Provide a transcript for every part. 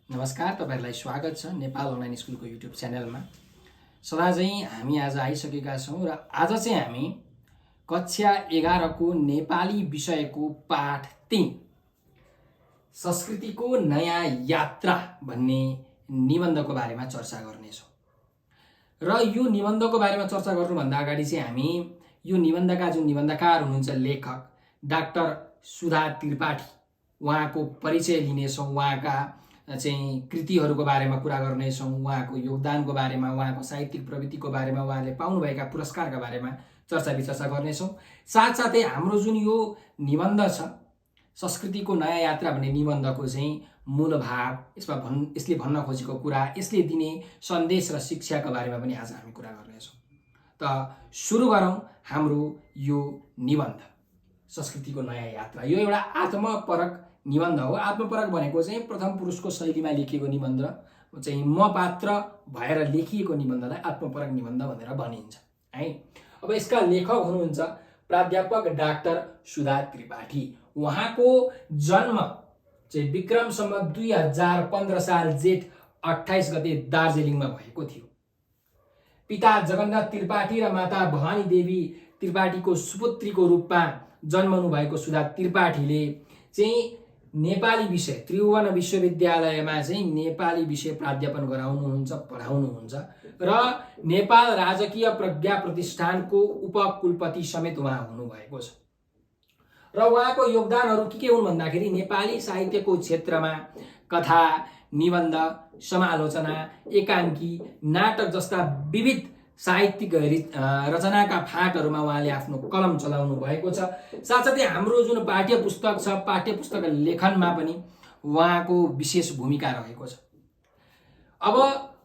नमस्कार, तपाईहरुलाई स्वागत छ नेपाल अनलाइन स्कुलको युट्युब च्यानलमा। सदा चाहिँ हामी आज आइसकेका छौं र आज चाहिँ हामी कक्षा 11 को नेपाली विषयको पाठ 3 संस्कृतिको नयाँ यात्रा भन्ने निबन्धको बारेमा चर्चा गर्नेछौं। र यो निबन्धको बारेमा चर्चा गर्नुभन्दा अगाडि चाहिँ हामी यो निबन्धका जुन निबन्धकार हुनुहुन्छ लेखक डाक्टर सुधा त्रिपाठी उहाँको परिचय लिनेछौं, उहाँका चाहिँ कृतिहरूको बारेमा कुरा गर्नेछौं, उहाँको योगदानको बारेमा, उहाँको साहित्यिक प्रवृत्तिको बारेमा, उहाँले पाउनुभएका पुरस्कारका बारेमा चर्चा विचर्चा गर्नेछौं। साथसाथै हाम्रो जुन यो निबन्ध छ संस्कृतिको नयाँ यात्रा भन्ने निबन्धको चाहिँ मूल भाव, यसले भन्न खोजेको कुरा, यसले दिने सन्देश र शिक्षाका बारेमा पनि आज हामी कुरा गर्नेछौं। त सुरु गरौं हाम्रो यो निबन्ध संस्कृतिको नयाँ यात्रा। यो एउटा आत्मपरक निबन्ध हो। आत्मपरक भनेको चाहिँ प्रथम पुरुषको शैलीमा लेखिएको निबन्ध चाहिँ म पात्र भएर लेखिएको निबन्धलाई आत्मपरक निबन्ध भनेर भनिन्छ है। अब यसका लेखक हुनुहुन्छ प्राध्यापक डाक्टर सुधा त्रिपाठी। उहाँको जन्म चाहिँ विक्रम सम्वत 2015 साल जेठ 28 गते दार्जिलिङमा भएको थियो। पिता जगन्नाथ त्रिपाठी र माता भवानी देवी त्रिपाठीको सुपुत्रीको रूपमा जन्मनु भएको सुधा त्रिपाठीले चाहिँ नेपाली विषय त्रिभुवन विश्वविद्यालयमा चाहिँ नेपाली विषय प्राध्यापन गराउनुहुन्छ, पढाउनुहुन्छ र नेपाल राजकीय प्रज्ञा प्रतिष्ठानको उपकुलपति समेत उहाँ हुनुभएको छ। र उहाँको योगदानहरू के हुन् भन्दाखेरि नेपाली साहित्यको क्षेत्रमा कथा, निबन्ध, समालोचना, एकाङ्की, नाटक जस्ता विविध साहित्यिक रचनाका फाँटहरूमा उहाँले आफ्नो कलम चलाउनु भएको छ। साथसाथै हाम्रो जुन पाठ्यपुस्तक छ, पाठ्यपुस्तक लेखनमा पनि उहाँको विशेष भूमिका रहेको छ। अब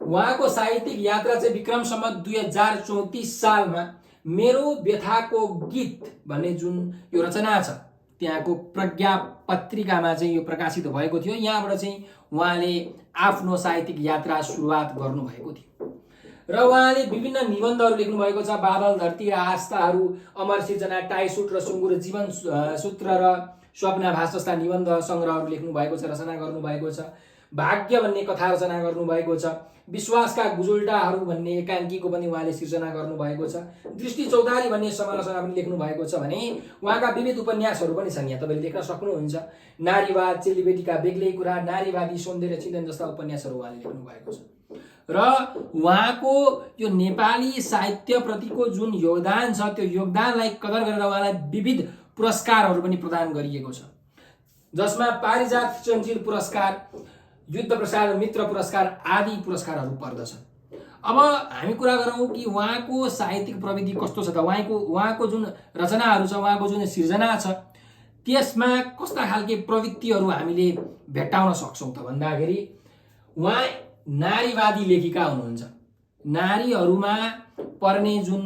उहाँको साहित्यिक यात्रा चाहिँ विक्रम सम्वत 2034 सालमा मेरो व्यथाको गीत भन्ने जुन यो रचना छ त्यहाँको प्रज्ञा पत्रिकामा चाहिँ यो प्रकाशित भएको थियो। यहाँबाट चाहिँ उहाँले आफ्नो साहित्यिक यात्रा सुरुवात गर्नुभएको थियो र उहाँले विभिन्न निबन्धहरू लेख्नु भएको छ। बादल, धरती र आस्थाहरू, अमर सिर्जना, टाइसुट र सुँगुर, जीवन सूत्र र स्वप्नाभास जस्ता निबन्ध संग्रहहरू लेख्नु भएको छ, रचना गर्नुभएको छ। भाग्य भन्ने कथा रचना गर्नुभएको छ। विश्वासका गुजुल्टाहरू भन्ने एकाङ्कीको पनि उहाँले सिर्जना गर्नुभएको छ। दृष्टि चौतारी भन्ने समालोचना पनि लेख्नु भएको छ भने उहाँका विविध उपन्यासहरू पनि छन्। यहाँ तपाईँले देख्न सक्नुहुन्छ। नारीवाद, चेलीबेटीका बेग्लै कुरा, नारीवादी, सौन्दर्य चिन्तन जस्ता उपन्यासहरू उहाँले लेख्नु भएको छ। र उहाँको यो नेपाली साहित्यप्रतिको जुन योगदान छ त्यो योगदानलाई कदर गरेर उहाँलाई विविध पुरस्कारहरू पनि प्रदान गरिएको छ, जसमा पारिजात सृजनशील पुरस्कार, युद्ध प्रसाद मित्र पुरस्कार आदि पुरस्कारहरू पर्दछन्। अब हामी कुरा गरौँ कि उहाँको साहित्यिक प्रविधि कस्तो छ त, उहाँको जुन रचनाहरू छ, उहाँको जुन सिर्जना छ त्यसमा कस्ता खालके प्रवृत्तिहरू हामीले भेट्टाउन सक्छौँ त भन्दाखेरि उहाँ नारीवादी लेखिका हुनुहुन्छ। नारीहरूमा पर्ने जुन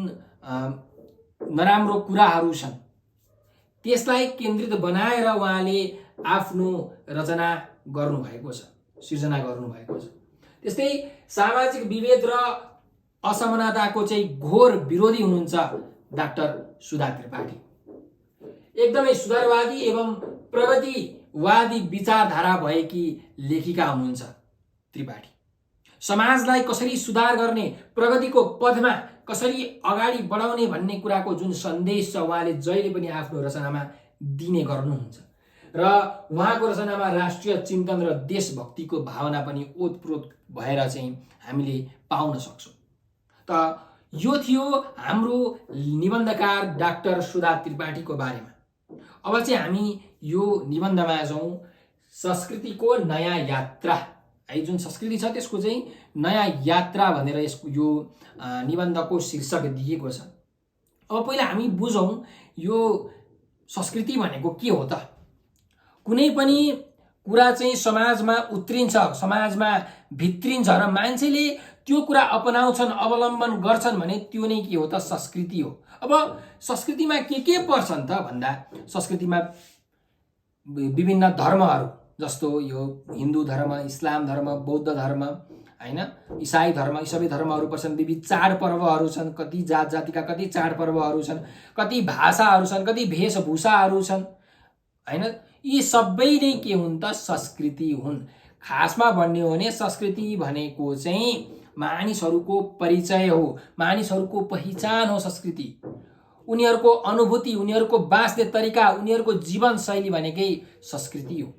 नराम्रो कुराहरू छन् त्यसलाई केन्द्रित बनाएर उहाँले आफ्नो रचना गर्नुभएको छ, सिर्जना गर्नुभएको छ। त्यस्तै सामाजिक विभेद र असमानताको चाहिँ घोर विरोधी हुनुहुन्छ डाक्टर सुधा त्रिपाठी। एकदमै सुधारवादी एवं प्रगतिवादी विचारधारा भएकी लेखिका हुनुहुन्छ त्रिपाठी। समाजलाई कसरी सुधार गर्ने, प्रगतिको पथमा कसरी अगाडि बढाउने भन्ने कुराको जुन सन्देश छ उहाँले जहिले पनि आफ्नो रचनामा दिने गर्नुहुन्छ र उहाँको रचनामा राष्ट्रिय चिन्तन र देशभक्तिको भावना पनि ओतप्रोत भएर चाहिँ हामीले पाउन सक्छौँ। त यो थियो हाम्रो निबन्धकार डाक्टर सुधा त्रिपाठीको बारेमा। अब चाहिँ हामी यो निबन्धमा जाउँ, संस्कृतिको नयाँ यात्रा है। जुन संस्कृति छ त्यसको चाहिँ नयाँ यात्रा भनेर यसको यो निबन्धको शीर्षक दिएको छ। अब पहिला हामी बुझौँ यो संस्कृति भनेको के हो त। कुनै पनि कुरा चाहिँ समाजमा उत्रिन्छ, समाजमा भित्रिन्छ र मान्छेले त्यो कुरा अपनाउँछन्, अवलम्बन गर्छन् भने त्यो नै के हो त, संस्कृति हो। अब संस्कृतिमा के पर्छन् त भन्दा संस्कृतिमा विभिन्न धर्महरू जस्तो यो हिन्दू धर्म, इस्लाम धर्म, बौद्ध धर्म हैन, इसाई धर्म, यी सबै धर्महरू पर्छन्। विविध चाडपर्वहरू छन्, कति जात जातिका कति चाडपर्वहरू छन्, कति भाषाहरू छन्, कति वेशभूषाहरू छन् हैन। यी सबै नै के हुन् त, संस्कृति हुन्। खासमा भन्ने हो भने संस्कृति भनेको चाहिँ मानिसहरूको परिचय हो, मानिसहरूको पहिचान हो संस्कृति। उनीहरूको अनुभूति, उनीहरूको बाँच्ने तरिका, उनीहरूको जीवनशैली भनेकै संस्कृति हो।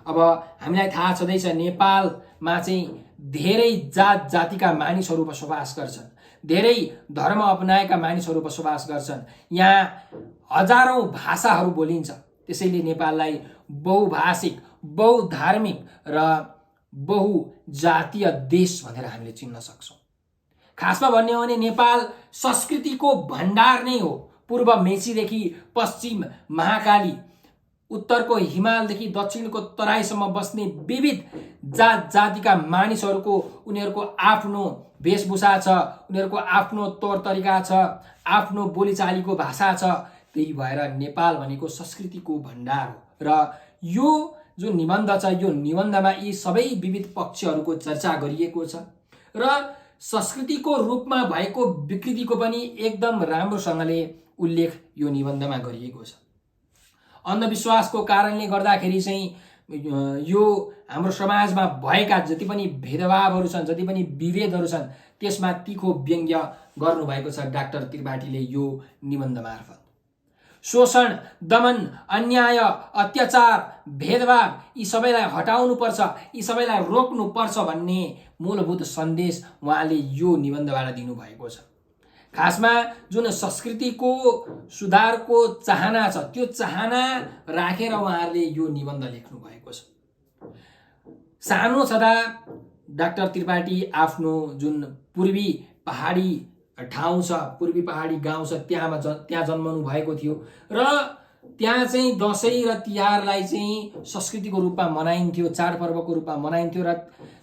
अब हामीलाई थाहा छँदैछ नेपालमा चाहिँ धेरै जात जातिका मानिसहरू बसोबास गर्छन्, धेरै धर्म अपनाएका मानिसहरू बसोबास गर्छन्। यहाँ हजारौँ भाषाहरू बोलिन्छ। त्यसैले नेपाललाई बहुभाषिक, बहुधार्मिक र बहुजातीय देश भनेर हामीले चिन्न सक्छौँ। खासमा भन्ने हो भने नेपाल संस्कृतिको भण्डार नै हो। पूर्व मेचीदेखि पश्चिम महाकाली, उत्तरको हिमालदेखि दक्षिणको तराईसम्म बस्ने विविध जात जातिका मानिसहरूको उनीहरूको आफ्नो वेशभूषा छ, उनीहरूको आफ्नो तौर तरिका छ, आफ्नो बोलीचालीको भाषा छ। त्यही भएर नेपाल भनेको संस्कृतिको भण्डार हो। र यो जुन निबन्ध छ, यो निबन्धमा यी सबै विविध पक्षहरूको चर्चा गरिएको छ र संस्कृतिको रूपमा भएको विकृतिको पनि एकदम राम्रोसँगले उल्लेख यो निबन्धमा गरिएको छ। अन्धविश्वासको कारणले गर्दाखेरि चाहिँ यो हाम्रो समाजमा भएका जति पनि भेदभावहरू छन्, जति पनि विभेदहरू छन्, त्यसमा तीखो व्यङ्ग्य गर्नुभएको छ डाक्टर त्रिपाठीले यो निबन्ध मार्फत। शोषण, दमन, अन्याय, अत्याचार, भेदभाव यी सबैलाई हटाउनुपर्छ, यी सबैलाई रोक्नुपर्छ भन्ने मूलभूत सन्देश उहाँले यो निबन्धबाट दिनुभएको छ। खासमा जुन संस्कृतिको सुधारको चाहना छ, त्यो चाहना राखेर उहाँहरूले यो निबन्ध लेख्नु भएको छ। सानो छँदा डाक्टर त्रिपाठी आफ्नो जुन पूर्वी पहाडी ठाउँ छ, पूर्वी पहाडी गाउँ छ, त्यहाँ जन्मनु भएको थियो र त्यहाँ चाहिँ दसैँ र तिहारलाई चाहिँ संस्कृतिको रूपमा मनाइन्थ्यो, चाडपर्वको रूपमा मनाइन्थ्यो र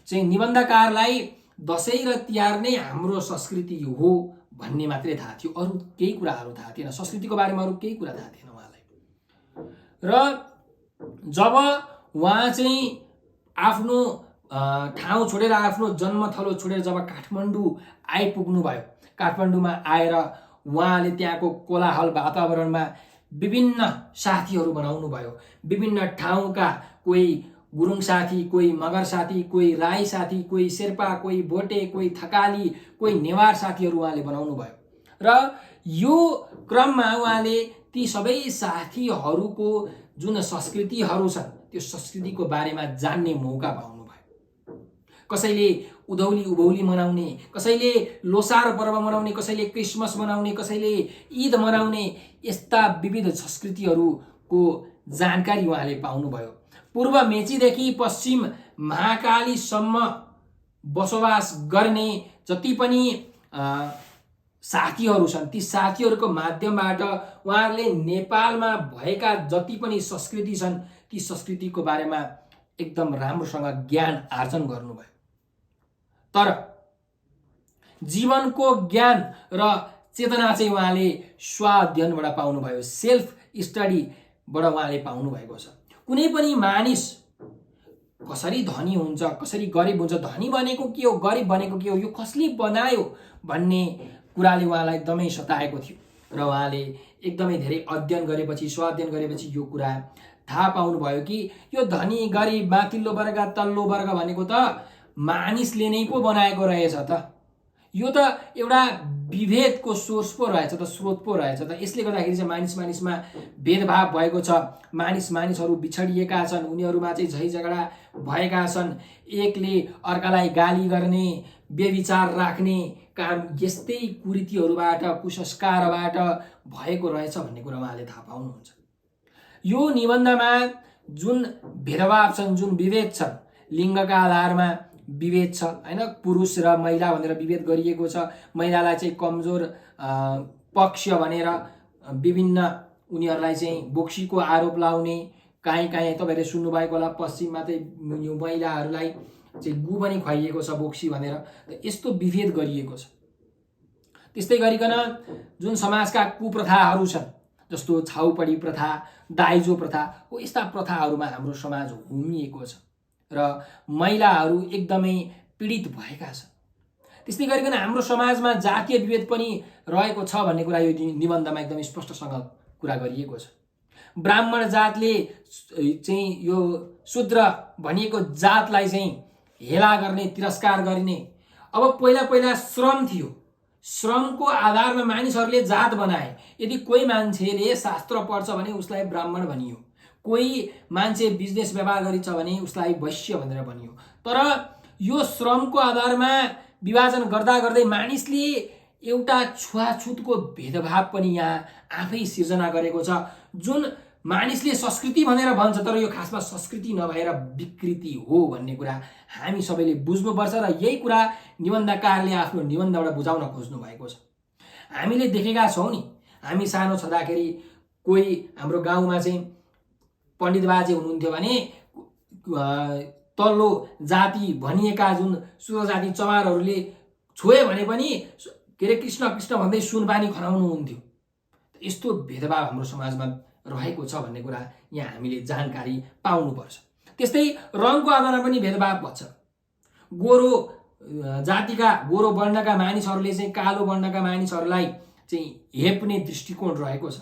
चाहिँ निबन्धकारलाई दसैँ र तिहार नै हाम्रो संस्कृति हो भन्ने मात्रै थाहा थियो, अरू केही कुराहरू थाहा थिएन। संस्कृतिको बारेमा अरू केही कुरा थाहा थिएन उहाँलाई। र जब उहाँ चाहिँ आफ्नो ठाउँ छोडेर, आफ्नो जन्मथलो छोडेर जब काठमाडौँ आइपुग्नु भयो, काठमाडौँमा आएर उहाँले त्यहाँको कोलाहल वातावरणमा विभिन्न साथीहरू बनाउनु भयो। विभिन्न ठाउँका कोही गुरुङ साथी, कोही मगर साथी, कोही राई साथी, कोही शेर्पा, कोही भोटे, कोही थकाली, कोही नेवार साथीहरू उहाँले बनाउनु भयो। र यो क्रममा उहाँले ती सबै साथीहरूको जुन संस्कृतिहरू छन्, त्यो संस्कृतिको बारेमा जान्ने मौका पाउनु भयो। कसैले उधौली उभौली मनाउने, कसैले लोसार पर्व मनाउने, कसैले क्रिसमस मनाउने, कसैले ईद मनाउने, यस्ता विविध संस्कृतिहरूको जानकारी उहाँले पाउनुभयो। पूर्व मेचीदेखि पश्चिम महाकालीसम्म बसोबास गर्ने जति पनि साथीहरू छन्, ती साथीहरूको माध्यमबाट उहाँहरूले नेपालमा भएका जति पनि संस्कृति छन्, ती संस्कृतिको बारेमा एकदम राम्रोसँग ज्ञान आर्जन गर्नुभयो। तर जीवनको ज्ञान र चेतना चाहिँ उहाँले स्वाध्ययनबाट पाउनुभयो, सेल्फ स्टडीबाट उहाँले पाउनुभएको छ। कुनै पनि मानिस कसरी धनी हुन्छ, कसरी गरिब हुन्छ, धनी बनेको के हो, गरिब बनेको के हो, यो कसले बनायो भन्ने कुराले उहाँलाई एकदमै सताएको थियो र उहाँले एकदमै धेरै अध्ययन गरेपछि, स्वाध्ययन गरेपछि यो कुरा थाहा पाउनुभयो कि यो धनी गरिब, माथिल्लो वर्ग, तल्लो वर्ग भनेको त मानिसले नै पो बनाएको रहेछ त। यो त एउटा विभेदको सोर्स पो रहेछ त, स्रोत पो रहेछ त। यसले गर्दाखेरि चाहिँ मानिसमा भेदभाव भएको छ, मानिसहरू बिछडिएका छन्, उनीहरूमा चाहिँ झै झगडा भएका छन्, एकले अर्कालाई गाली गर्ने, व्यभिचार राख्ने काम यस्तै कुरीतिहरूबाट, कुसंस्कारबाट भएको रहेछ भन्ने कुरा उहाँले थाहा पाउनुहुन्छ। यो निबन्धमा जुन भेदभाव छन्, जुन विभेद छन्, लिङ्गका आधारमा विभेद छ हैन, पुरुष र महिला भनेर विभेद गरिएको छ। महिलालाई चाहिँ कमजोर पक्ष भनेर विभिन्न उनीहरूलाई चाहिँ बोक्सीको आरोप लाउने, काहीँ तपाईँहरूले सुन्नुभएको होला, पश्चिममा चाहिँ यो महिलाहरूलाई चाहिँ गु पनि खुवाइएको छ बोक्सी भनेर। यस्तो विभेद गरिएको छ। त्यस्तै गरिकन जुन समाजका कुप्रथाहरू छन्, जस्तो छाउपडी प्रथा, दाइजो प्रथा हो, यस्ता प्रथाहरूमा हाम्रो समाज होमिएको छ र महिलाहरू एकदमै पीडित भएका छन्। त्यस्तै गरिकन हाम्रो समाजमा जातीय विभेद पनि रहेको छ भन्ने कुरा यो निबन्धमा एकदमै स्पष्टसँग कुरा गरिएको छ। ब्राह्मण जातले चाहिँ यो शूद्र भनिएको जातलाई चाहिँ हेला गर्ने, तिरस्कार गर्ने। अब पहिला श्रम थियो, श्रमको आधारमा मानिसहरूले जात बनाए। यदि कोही मान्छेले शास्त्र पढ्छ भने उसलाई ब्राह्मण भनियो, कोही मान्छे बिजनेस व्यापार गरिन्छ भने उसलाई वैश्य भनेर भनियो। तर यो श्रमको आधारमा विभाजन गर्दा गर्दै मानिसले एउटा छुवाछुतको भेदभाव पनि यहाँ आफै सिर्जना गरेको छ, जुन मानिसले संस्कृति भनेर भन्छ, तर यो खासमा संस्कृति नभएर विकृति हो भन्ने कुरा हामी सबैले बुझ्नुपर्छ। र यही कुरा निबन्धकारले आफ्नो निबन्धबाट बुझाउन खोज्नु भएको छ। हामीले देखेका छौँ नि, हामी सानो छँदाखेरि कोही हाम्रो गाउँमा चाहिँ पण्डित बाजे हुनुहुन्थ्यो भने तल्लो जाति भनिएका जुन शूद्र जाति चमारहरूले छोए भने पनि के अरे कृष्ण कृष्ण भन्दै सुनपानी खनाउनुहुन्थ्यो। यस्तो भेदभाव हाम्रो समाजमा रहेको छ भन्ने कुरा यहाँ हामीले जानकारी पाउनुपर्छ। त्यस्तै रङको आधारमा पनि भेदभाव भन्छ। गोरो जातिका, गोरो वर्णका मानिसहरूले चाहिँ कालो वर्णका मानिसहरूलाई चाहिँ हेप्ने दृष्टिकोण रहेको छ।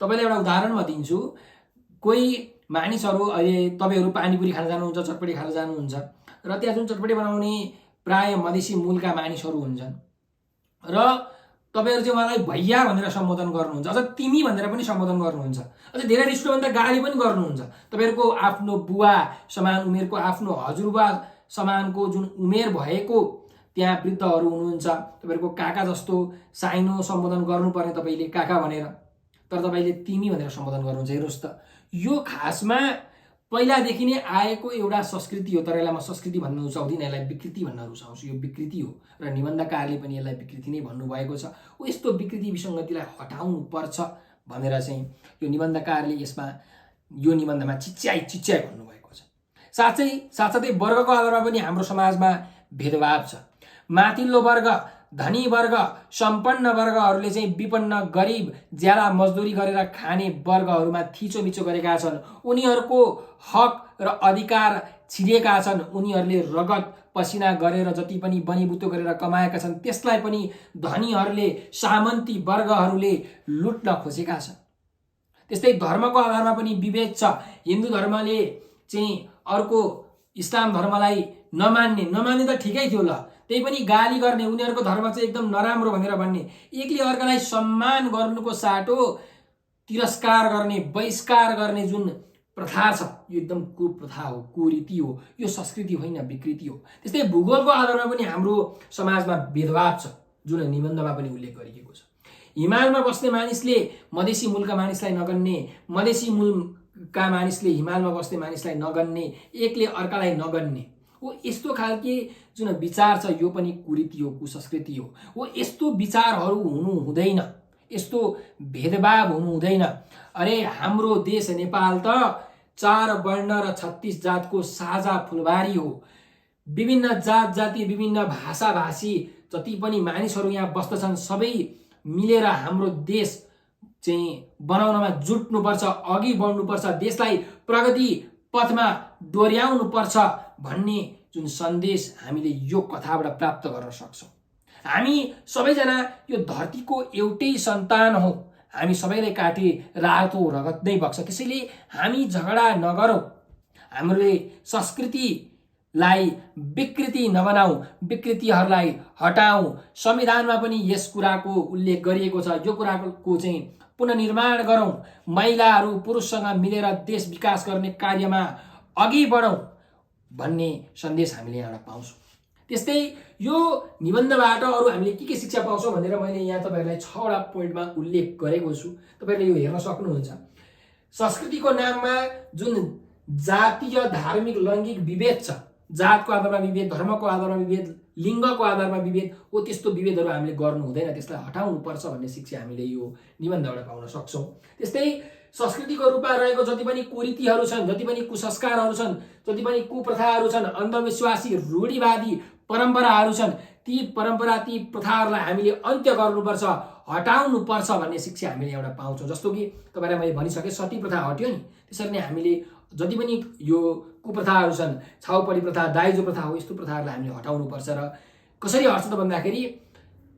तपाईँलाई एउटा उदाहरण म दिन्छु। कोही मानिसहरू, अहिले तपाईँहरू पानीपुरी खान जानुहुन्छ, चटपटी खान जानुहुन्छ, र त्यहाँ जुन चटपटी बनाउने प्राय मधेसी मूलका मानिसहरू हुन्छन्, र तपाईँहरू चाहिँ उहाँलाई भैया भनेर सम्बोधन गर्नुहुन्छ, अझ तिमी भनेर पनि सम्बोधन गर्नुहुन्छ, अझ धेरै रिस्टो भने त गाली पनि गर्नुहुन्छ। तपाईँहरूको आफ्नो बुवा समान उमेरको, आफ्नो हजुरबुवा समानको जुन उमेर भएको त्यहाँ वृद्धहरू हुनुहुन्छ, तपाईँहरूको काका जस्तो साइनो सम्बोधन गर्नुपर्ने तपाईँले काका भनेर, तर तपाईँले तिमी भनेर सम्बोधन गर्नुहुन्छ। हेर्नुहोस् त, यो खासमा पहिलादेखि नै आएको एउटा संस्कृति हो। तर यसलाई म संस्कृति भन्न रुचाउँदिनँ, यसलाई विकृति भन्न रुचाउँछु। यो विकृति हो र निबन्धकारले पनि यसलाई विकृति नै भन्नुभएको छ। यस्तो विकृति विसङ्गतिलाई हटाउनु पर्छ भनेर चाहिँ यो निबन्धकारले यसमा यो निबन्धमा चिच्याइ भन्नुभएको छ। साथसाथै वर्गको आधारमा पनि हाम्रो समाजमा भेदभाव छ। माथिल्लो वर्ग, धनी वर्ग, सम्पन्न वर्गहरूले चाहिँ विपन्न, गरिब, ज्याला मजदुरी गरेर खाने वर्गहरूमा थिचोमिचो गरेका छन्। उनीहरूको हक र अधिकार छिरेका छन्। उनीहरूले रगत पसिना गरेर जति पनि बनिबुतो गरेर कमाएका छन् त्यसलाई पनि धनीहरूले, सामन्ती वर्गहरूले लुट्न खोजेका छन्। त्यस्तै धर्मको आधारमा पनि विभेद छ। हिन्दू धर्मले चाहिँ अर्को इस्लाम धर्मलाई नमान्ने त ठिकै थियो ल, त्यही पनि गाली गर्ने, उनीहरूको धर्म चाहिँ एकदम नराम्रो भनेर भन्ने, एकले अर्कालाई सम्मान गर्नुको साटो तिरस्कार गर्ने, बहिष्कार गर्ने जुन प्रथा छ, यो एकदम कुप्रथा हो, कुरीति हो। यो संस्कृति होइन, विकृति हो। त्यस्तै भूगोलको आधारमा पनि हाम्रो समाजमा भेदभाव छ, जुन निबन्धमा पनि उल्लेख गरिएको छ। हिमालमा बस्ने मानिसले मधेसी मूलका मानिसलाई नगन्ने, मधेसी मूलका मानिसले हिमालमा बस्ने मानिसलाई नगन्ने, एकले अर्कालाई नगन्ने, हो यस्तो खालके जुन विचार छ यो पनि कुरीति हो, कुसंस्कृति हो। यस्तो विचारहरू हुनु हुँदैन, यस्तो भेदभाव हुनु हुँदैन। अरे हाम्रो देश नेपाल त 4 वर्ण र 36 जातको साझा फुलबारी हो। विभिन्न जात जाति, विभिन्न भाषा भाषी जति पनि मानिसहरू यहाँ बस्दछन्, सबै मिलेर हाम्रो देश चाहिँ बनाउनमा जुट्नुपर्छ, अघि बढ्नुपर्छ, देशलाई प्रगति पथमा डोर्याउनुपर्छ भन्ने जुन सन्देश हामीले यो कथाबाट प्राप्त गर्न सक्छौँ। हामी सबैजना यो धरतीको एउटै सन्तान हौ। हामी सबैलाई काटे रातो रगत नै बग्छ। त्यसैले हामी झगडा नगरौँ, हामीले संस्कृतिलाई विकृति नबनाऊ, विकृतिहरूलाई हटाऊ। संविधानमा पनि यस कुराको उल्लेख गरिएको छ। यो कुराको चाहिँ पुनर्निर्माण गरौँ, महिलाहरू पुरुषसँग मिलेर देश विकास गर्ने कार्यमा अघि बढौँ भन्ने सन्देश हामीले यहाँबाट पाउँछौँ। त्यस्तै यो निबन्धबाट अरू हामीले के शिक्षा पाउँछौँ भनेर मैले यहाँ तपाईँहरूलाई 6 वटा पोइन्टमा उल्लेख गरेको छु। तपाईँहरूले यो हेर्न सक्नुहुन्छ। संस्कृतिको नाममा जुन जातीय, धार्मिक, लैङ्गिक विभेद छ, जातको आधारमा विभेद, धर्मको आधारमा विभेद, लिङ्गको आधारमा विभेद हो, त्यस्तो विभेदहरू हामीले गर्नु हुँदैन, त्यसलाई हटाउनु पर्छ भन्ने शिक्षा हामीले यो निबन्धबाट पाउन सक्छौँ। त्यस्तै संस्कृतिको रूपमा रहेको जति पनि कुरीतिहरू छन्, जति पनि कुसंस्कारहरू छन्, जति पनि कुप्रथाहरू छन्, अन्धविश्वासी रूढिवादी परम्पराहरू छन्, ती परम्परा, ती प्रथाहरूलाई हामीले अन्त्य गर्नुपर्छ, हटाउनुपर्छ भन्ने शिक्षा हामीले एउटा पाउँछौँ। जस्तो कि तपाईँलाई मैले भनिसकेँ, सती प्रथा हट्यो नि, त्यसरी नै हामीले जति पनि यो कुप्रथाहरू छन्, छाउपडी प्रथा, दाइजो प्रथा हो, यस्तो प्रथाहरूलाई हामीले हटाउनुपर्छ। र कसरी हट्छ त भन्दाखेरि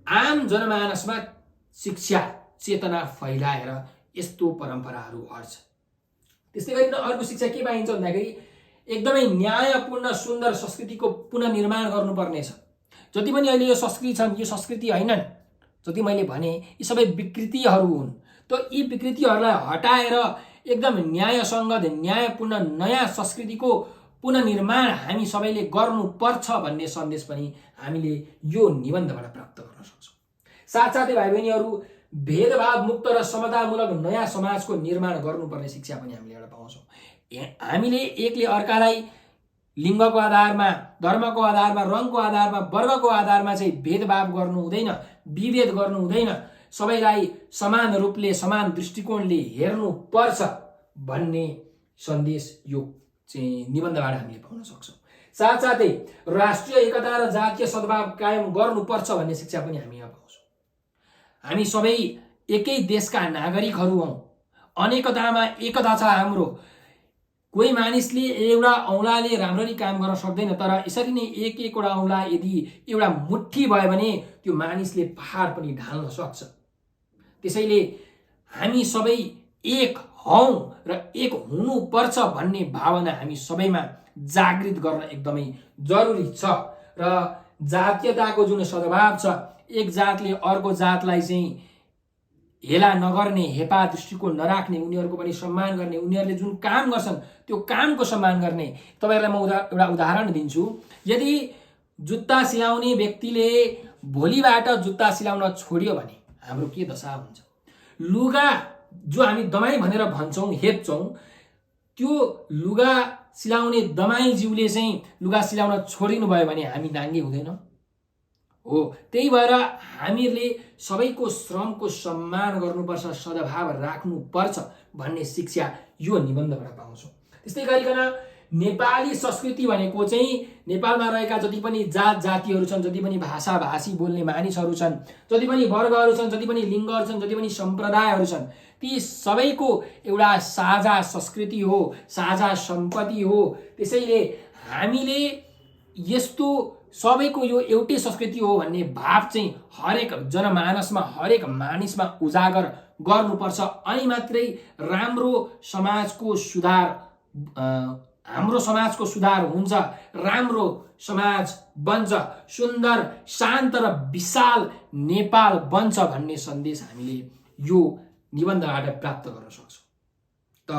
आम जनमानसमा शिक्षा चेतना फैलाएर यस्तो परम्पराहरू हट्छ। त्यस्तै गरी अर्को शिक्षा के पाइन्छ भन्दाखेरि एकदमै न्यायपूर्ण सुन्दर संस्कृतिको पुनर्निर्माण गर्नुपर्नेछ। जति पनि अहिले यो संस्कृति छन् यो संस्कृति होइनन्, जति मैले भने यी सबै विकृतिहरू हुन्। त यी विकृतिहरूलाई हटाएर एकदम न्यायसङ्गत न्यायपूर्ण नयाँ संस्कृतिको पुनर्निर्माण हामी सबैले गर्नुपर्छ भन्ने सन्देश पनि हामीले यो निबन्धबाट प्राप्त गर्न सक्छौँ। साथसाथै भाइ बहिनीहरू, भेदभाव मुक्त र समतामूलक नयाँ समाजको निर्माण गर्नुपर्ने शिक्षा पनि हामीले एउटा पाउँछौँ। हामीले एकले अर्कालाई लिङ्गको आधारमा, धर्मको आधारमा, रङको आधारमा, वर्गको आधारमा चाहिँ भेदभाव गर्नु हुँदैन, विभेद गर्नु हुँदैन, सबैलाई समान रूपले समान दृष्टिकोणले हेर्नुपर्छ भन्ने सन्देश यो चाहिँ निबन्धबाट हामीले पाउन सक्छौँ। साथसाथै राष्ट्रिय एकता र जातीय सद्भाव कायम गर्नुपर्छ भन्ने शिक्षा पनि हामी यहाँ पाउँछौँ। हामी सबै एकै देशका नागरिकहरू हौँ, अनेकतामा एकता छ हाम्रो। कोही मानिसले एउटा औँलाले राम्ररी काम गर्न सक्दैन, तर यसरी नै एकवटा औँला यदि एउटा मुट्ठी भयो भने त्यो मानिसले पहाड पनि ढाल्न सक्छ। त्यसैले हामी सबै एक हौँ र एक हुनुपर्छ भन्ने भावना हामी सबैमा जागृत गर्न एकदमै जरुरी छ। र जातीयताको जुन सद्भाव छ, एक जातले अर्को जातलाई चाहिँ हेला नगर्ने, हेपा दृष्टिकोण नराख्ने, उनीहरूको पनि सम्मान गर्ने, उनीहरूले जुन काम गर्छन् त्यो कामको सम्मान गर्ने। तपाईँहरूलाई म एउटा उदाहरण दिन्छु। यदि जुत्ता सिलाउने व्यक्तिले भोलिबाट जुत्ता सिलाउन छोड्यो भने हाम्रो के दशा हुन्छ? लुगा जो हामी दमाई भनेर भन्छौँ, हेप्छौँ, त्यो लुगा सिलाउने दमाईज्यूले चाहिँ लुगा सिलाउन छोडिनु भयो भने हामी नाङ्गे हुँदैनौँ हो। त्यही भएर हामीहरूले सबैको श्रमको सम्मान गर्नुपर्छ, सद्भाव राख्नुपर्छ भन्ने शिक्षा यो निबन्धबाट पाउँछौँ। त्यस्तै गरिकन नेपाली संस्कृति भनेको चाहिँ नेपालमा रहेका जति पनि जात जातिहरू छन्, जति पनि भाषा भाषी बोल्ने मानिसहरू छन्, जति पनि वर्गहरू छन्, जति पनि लिङ्गहरू छन्, जति पनि सम्प्रदायहरू छन्, ती सबैको एउटा साझा संस्कृति हो, साझा सम्पत्ति हो। त्यसैले हामीले यस्तो सबैको यो एउटै संस्कृति हो भन्ने भाव चाहिँ हरेक जनमानसमा, हरेक मानिसमा उजागर गर्नुपर्छ। अनि मात्रै राम्रो समाजको सुधार, हाम्रो समाजको सुधार हुन्छ, राम्रो समाज बन्छ, सुन्दर शान्त र विशाल नेपाल बन्छ भन्ने सन्देश हामीले यो निबन्धबाट प्राप्त गर्न सक्छौँ। त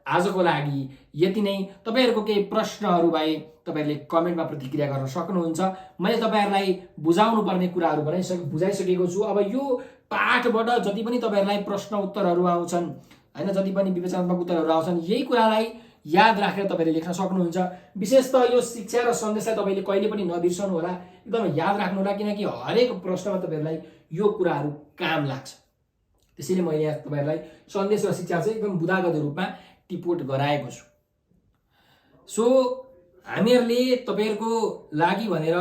आजको लागि यति नै। तपाईँहरूको केही प्रश्नहरू भए तपाईँहरूले कमेन्टमा प्रतिक्रिया गर्न सक्नुहुन्छ। मैले तपाईँहरूलाई बुझाउनु पर्ने कुराहरू बुझाइसकेको छु। अब यो पाठबाट जति पनि तपाईँहरूलाई प्रश्न उत्तरहरू आउँछन् हैन, जति पनि विवेचनात्मक उत्तरहरू आउँछन्, यही कुरालाई याद राखेर तपाईँले लेख्न सक्नुहुन्छ। विशेष त यो शिक्षा र सन्देशलाई तपाईँले कहिले पनि नबिर्सनु होला, एकदम याद राख्नु होला, किनकि हरेक प्रश्नमा तपाईँहरूलाई यो कुराहरू काम लाग्छ। त्यसैले मैले यहाँ तपाईँहरूलाई सन्देश र शिक्षा चाहिँ एकदम बुदागत रूपमा टिपोट गराएको छु। सो हामीहरूले तपाईँहरूको लागि भनेर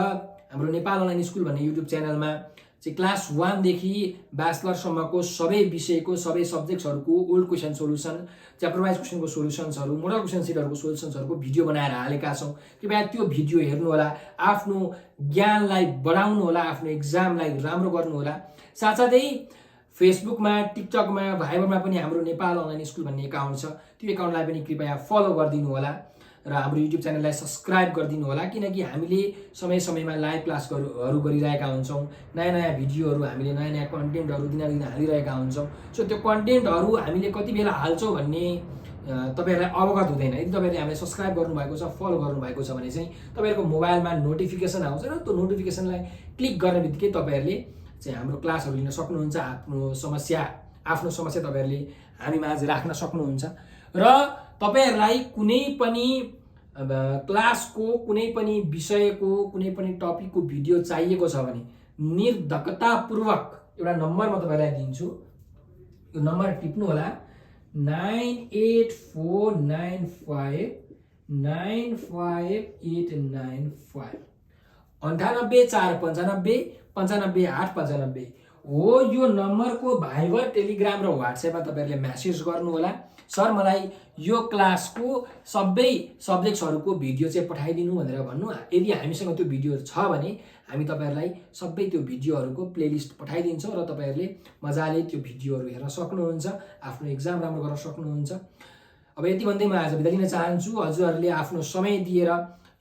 हाम्रो नेपाल अनलाइन स्कुल भन्ने युट्युब च्यानलमा चाहिँ क्लास 1 देखि ब्याचलरसम्मको सबै विषयको, सबै सब्जेक्ट्सहरूको old question solution, chapter wise क्वेसनको सोल्युसन्सहरू, मोडल क्वेसन सिटहरूको सोल्युसन्सहरूको भिडियो बनाएर हालेका छौँ। कृपया त्यो भिडियो हेर्नु होला, आफ्नो ज्ञानलाई बढाउनु होला, आफ्नो एक्जामलाई राम्रो गर्नु होला। साथसाथै फेसबुकमा, टिकटकमा, भाइबरमा पनि हाम्रो नेपाल अनलाइन स्कुल भन्ने एकाउन्ट छ। त्यो एकाउन्टलाई पनि कृपया फलो गरिदिनु होला र हाम्रो युट्युब च्यानललाई सब्सक्राइब गरिदिनु होला, किनकि हामीले समय समयमा लाइभ क्लासहरू गरिरहेका हुन्छौँ। नयाँ नयाँ भिडियोहरू, हामीले नयाँ नयाँ कन्टेन्टहरू दिनदिन हालिरहेका हुन्छौँ। सो त्यो कन्टेन्टहरू हामीले कति बेला हाल्छौँ भन्ने तपाईँहरूलाई अवगत हुँदैन। यदि तपाईँहरूले हामीलाई सब्सक्राइब गर्नुभएको छ, फलो गर्नुभएको छ भने चाहिँ तपाईँहरूको मोबाइलमा नोटिफिकेसन आउँछ र त्यो नोटिफिकेसनलाई क्लिक गर्ने बित्तिकै तपाईँहरूले चाहिँ हाम्रो क्लासहरू लिन सक्नुहुन्छ। आफ्नो समस्या तपाईँहरूले हामी माझ राख्न सक्नुहुन्छ। र तपाईँहरूलाई कुनै पनि क्लासको, कुनै पनि विषयको, कुनै पनि टपिकको भिडियो चाहिएको छ भने निर्धक्कतापूर्वक एउटा नम्बर म तपाईँलाई दिन्छु। यो नम्बर टिप्नु होला, 9849595895 9849595895 हो। यो नम्बरको भाइबर, टेलिग्राम र व्हाट्सएपमा तपाईँहरूले म्यासेज गर्नु होला, सर मलाई यो क्लासको सबै सब्जेक्ट्सहरूको भिडियो चाहिँ पठाइदिनु भनेर भन्नु। यदि हामीसँग त्यो भिडियो छ भने हामी तपाईँहरूलाई सबै त्यो भिडियोहरूको प्लेलिस्ट पठाइदिन्छौँ र तपाईँहरूले मजाले त्यो भिडियोहरू हेर्न सक्नुहुन्छ, आफ्नो एक्जाम राम्रो गर्न सक्नुहुन्छ। अब यति भन्दै म आज बिदा लिन चाहन्छु। हजुरहरूले आफ्नो समय दिएर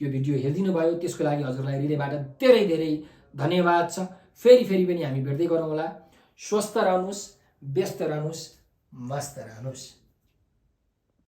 यो भिडियो हेरिदिनु भयो, त्यसको लागि हजुरलाई हृदयबाट धेरै धेरै धन्यवाद छ। फेरि पनि हामी भेट्दै गरौँला। स्वस्थ रहनुहोस्, व्यस्त रहनुहोस्, मस्त रहनुहोस्।